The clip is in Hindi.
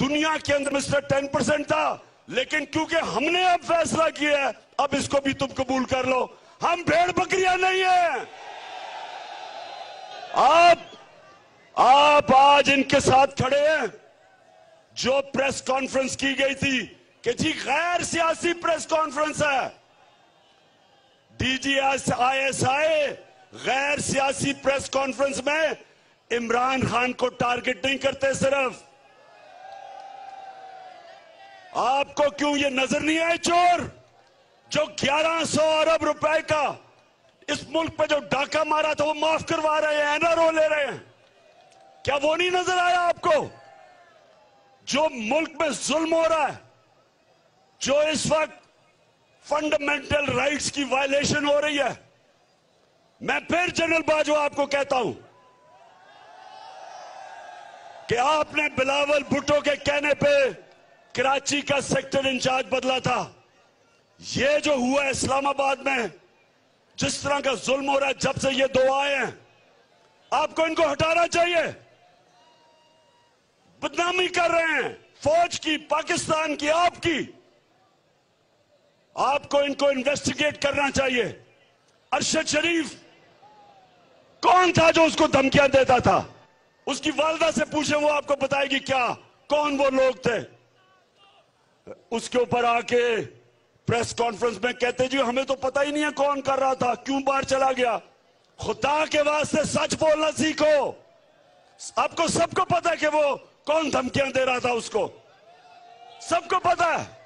दुनिया के अंदर मिस्टर 10% था, लेकिन क्योंकि हमने अब फैसला किया है, अब इसको भी तुम कबूल कर लो। हम भेड़ बकरियां नहीं है। आप आज इनके साथ खड़े हैं। जो प्रेस कॉन्फ्रेंस की गई थी कि जी गैर सियासी प्रेस कॉन्फ्रेंस है, DGISI गैर सियासी प्रेस कॉन्फ्रेंस में इमरान खान को टारगेट नहीं करते। सिर्फ आपको क्यों ये नजर नहीं आए चोर जो 1100 अरब रुपए का इस मुल्क पे जो डाका मारा था वो माफ करवा रहे हैं, NRO ले रहे हैं? क्या वो नहीं नजर आया आपको? जो मुल्क में जुल्म हो रहा है, जो इस वक्त फंडामेंटल राइट्स की वायलेशन हो रही है, मैं फिर जनरल बाजवा आपको कहता हूं कि आपने बिलावल भुट्टो के कहने पे कराची का सेक्टर इंचार्ज बदला था। ये जो हुआ है इस्लामाबाद में, जिस तरह का जुल्म हो रहा है जब से ये दो आए हैं, आपको इनको हटाना चाहिए। बदनामी कर रहे हैं फौज की, पाकिस्तान की, आपकी। आपको इनको इन्वेस्टिगेट करना चाहिए। अरशद शरीफ कौन था जो उसको धमकियां देता था? उसकी वालदा से पूछे, वो आपको बताएगी क्या कौन वो लोग थे। उसके ऊपर आके प्रेस कॉन्फ्रेंस में कहते जी हमें तो पता ही नहीं है कौन कर रहा था, क्यों बाहर चला गया। खुदा के वास्ते सच बोलना सीखो। आपको सबको पता है कि वो कौन धमकियां दे रहा था, उसको सबको पता है।